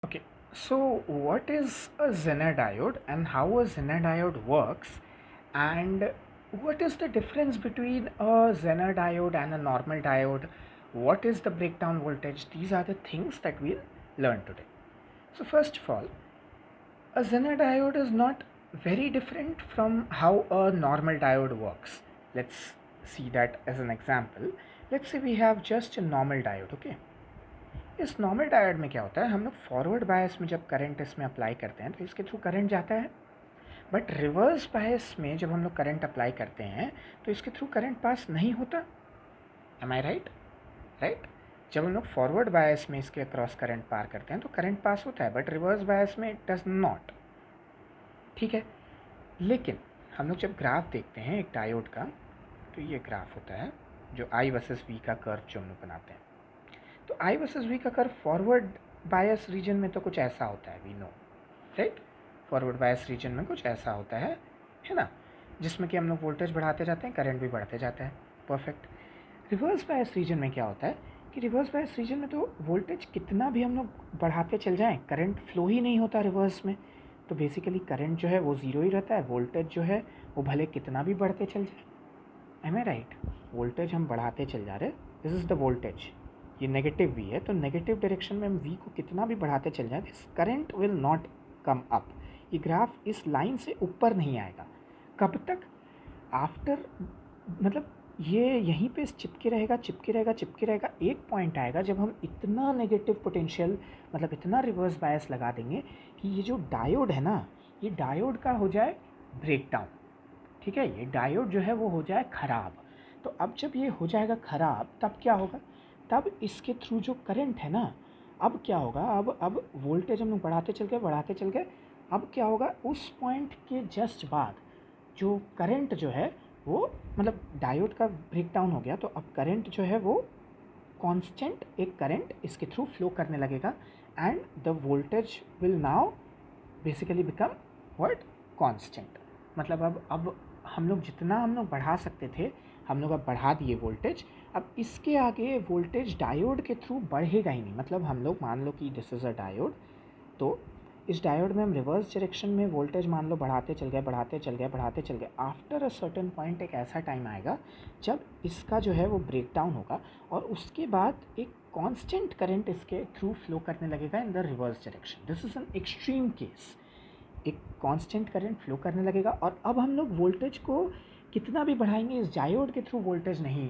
Okay, so what is a Zener diode and how a Zener diode works, and what is the difference between a Zener diode and a normal diode? What is the breakdown voltage? These are the things that we'll learn today. So first of all, a Zener diode is not very different from how a normal diode works. Let's see that as an example. Let's say we have just a normal diode, okay? इस normal diode में क्या होता है, हम लोग forward bias में जब current इसमें अप्लाई करते हैं तो इसके थ्रू करंट जाता है, बट रिवर्स बायस में जब हम लोग करंट अप्लाई करते हैं तो इसके थ्रू करंट पास नहीं होता. एम आई राइट? राइट. जब हम लोग फॉरवर्ड बायस में इसके अक्रॉस करंट पार करते हैं तो करंट पास होता है, बट रिवर्स बायस में इट डज नॉट. ठीक है, लेकिन हम लोग जब ग्राफ देखते हैं एक डायोड का, तो ये ग्राफ होता है जो आई वर्सेस वी का कर्व जो हम लोग बनाते हैं. तो आई वर्सेस वी का कर्व फॉरवर्ड बायस रीजन में तो कुछ ऐसा होता है, we know, right. Forward bias region में कुछ ऐसा होता है ना, जिसमें कि हम लोग वोल्टेज बढ़ाते जाते हैं, करंट भी बढ़ते जाता है. परफेक्ट. रिवर्स बायस रीजन में क्या होता है कि रिवर्स बायस रीजन में तो वोल्टेज कितना भी हम लोग बढ़ाते चल जाएं, करंट फ्लो ही नहीं होता रिवर्स में. तो बेसिकली करंट जो है वो ज़ीरो ही रहता है, वोल्टेज जो है वो भले कितना भी बढ़ते चल जाए. एम आई राइट? वोल्टेज हम बढ़ाते चल जा रहे, दिस इज़ द वोल्टेज, ये नेगेटिव वी है, तो नेगेटिव डायरेक्शन में हम वी को कितना भी बढ़ाते चल जाए, this current will not come up. ये ग्राफ इस लाइन से ऊपर नहीं आएगा. कब तक? आफ्टर, मतलब ये यहीं पे चिपके रहेगा चिपके रहेगा चिपके रहेगा. एक पॉइंट आएगा जब हम इतना नेगेटिव पोटेंशियल, मतलब इतना रिवर्स बायस लगा देंगे कि ये जो डायोड है ना, ये डायोड का हो जाए ब्रेकडाउन. ठीक है, ये डायोड जो है वो हो जाए ख़राब. तो अब जब ये हो जाएगा ख़राब तब क्या होगा, तब इसके थ्रू जो करंट है ना, अब क्या होगा, अब वोल्टेज हम लोग बढ़ाते चल गए. अब क्या होगा, उस पॉइंट के जस्ट बाद जो करंट जो है वो, मतलब डायोड का ब्रेकडाउन हो गया, तो अब करंट जो है वो कांस्टेंट एक करंट इसके थ्रू फ्लो करने लगेगा, and the voltage will now basically become what, constant. मतलब अब हम लोग जितना हम लोग बढ़ा सकते थे, हम लोग अब बढ़ा दिए वोल्टेज. अब इसके आगे वोल्टेज डायोड के थ्रू बढ़ेगा ही नहीं. मतलब हम लोग मान लो कि दिस इज़ अ डायोड, तो इस डायोड में हम रिवर्स डायरेक्शन में वोल्टेज मान लो बढ़ाते चल गए. आफ्टर अ सर्टेन पॉइंट एक ऐसा टाइम आएगा जब इसका जो है वो ब्रेकडाउन होगा, और उसके बाद एक कांस्टेंट करंट इसके थ्रू फ्लो करने लगेगा in the reverse direction. This is an extreme case. एक कांस्टेंट करंट फ्लो करने लगेगा, और अब हम लोग वोल्टेज को कितना भी बढ़ाएंगे, इस डायोड के थ्रू वोल्टेज नहीं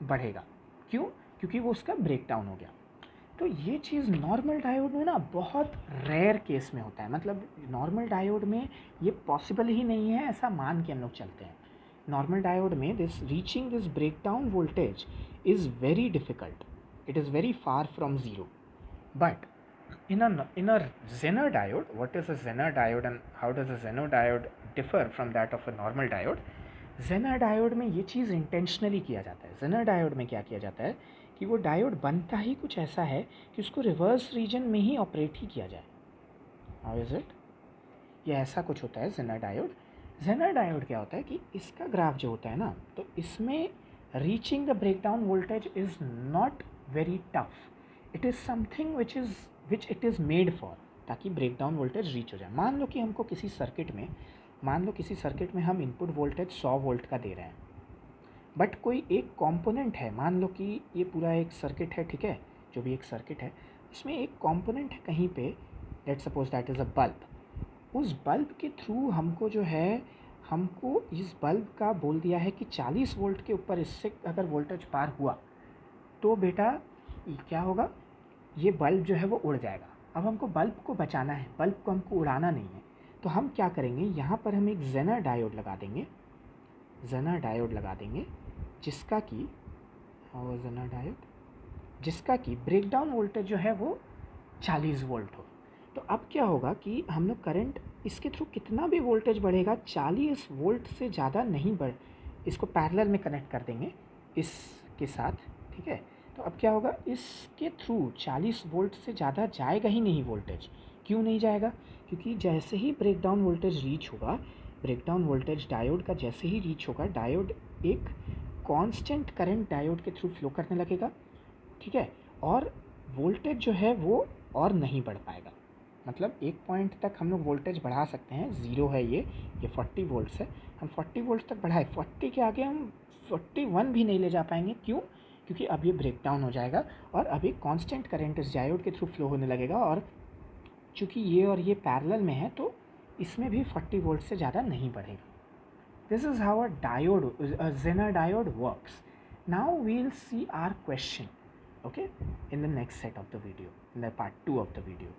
बढ़ेगा. क्यों? क्योंकि वो उसका ब्रेकडाउन हो गया. तो ये चीज़ नॉर्मल डायोड में ना बहुत रेयर केस में होता है. मतलब नॉर्मल डायोड में ये पॉसिबल ही नहीं है, ऐसा मान के हम लोग चलते हैं. नॉर्मल डायोड में this reaching this breakdown voltage is very difficult. It is very far from zero. But in a Zener diode, what is a Zener diode and how does a Zener diode differ from that of a normal diode? Zener diode में ये चीज़ intentionally किया जाता है. Zener diode में क्या किया जाता है कि वो डायोड बनता ही कुछ ऐसा है कि उसको रिवर्स रीजन में ही ऑपरेट ही किया जाए. How is it? ये ऐसा कुछ होता है Zener diode. Zener diode क्या होता है कि इसका ग्राफ जो होता है ना, तो इसमें reaching the breakdown voltage is not very tough. It is something which it is made for, ताकि ब्रेकडाउन वोल्टेज रीच हो जाए. मान लो किसी सर्किट में हम इनपुट वोल्टेज 100 वोल्ट का दे रहे हैं, बट कोई एक कंपोनेंट है, मान लो कि ये पूरा एक सर्किट है, ठीक है, जो भी एक सर्किट है उसमें एक कंपोनेंट है कहीं पे, let suppose that is a bulb. उस बल्ब के थ्रू हमको जो है, हमको इस बल्ब का बोल दिया है कि 40 वोल्ट के ऊपर इससे अगर वोल्टेज पार हुआ तो बेटा क्या होगा, ये बल्ब जो है वो उड़ जाएगा. अब हमको बल्ब को बचाना है, बल्ब को हमको उड़ाना नहीं है. तो हम क्या करेंगे, यहाँ पर हम एक जेनर डायोड लगा देंगे. जेनर डायोड लगा देंगे जिसका कि जेनर डायोड जिसका कि ब्रेकडाउन वोल्टेज जो है वो 40 वोल्ट हो. तो अब क्या होगा कि हम लोग करंट इसके थ्रू कितना भी वोल्टेज बढ़ेगा, 40 वोल्ट से ज़्यादा नहीं बढ़, इसको पैरेलल में कनेक्ट कर देंगे इसके साथ. ठीक है, तो अब क्या होगा, इसके थ्रू 40 वोल्ट से ज़्यादा जाएगा ही नहीं वोल्टेज. क्यों नहीं जाएगा? क्योंकि जैसे ही ब्रेकडाउन वोल्टेज रीच होगा, ब्रेकडाउन वोल्टेज डायोड का जैसे ही रीच होगा, डायोड एक कांस्टेंट करंट डायोड के थ्रू फ्लो करने लगेगा. ठीक है, और वोल्टेज जो है वो और नहीं बढ़ पाएगा। मतलब एक पॉइंट तक हम लोग वोल्टेज बढ़ा सकते हैं, ज़ीरो है ये 40 वोल्ट्स है, हम 40 वोल्ट तक बढ़ाए, 40 के आगे हम 41 भी नहीं ले जा पाएंगे। क्यों? क्योंकि अब ये ब्रेक डाउन हो जाएगा और अभी कांस्टेंट करंट इस डायोड के थ्रू फ्लो होने लगेगा, और चूँकि ये और ये पैरेलल में है तो इसमें भी 40 वोल्ट से ज़्यादा नहीं बढ़ेगा। This is how a Zener diode works. Now we'll see our question, okay, in the next set of the video, in the part 2 of the video.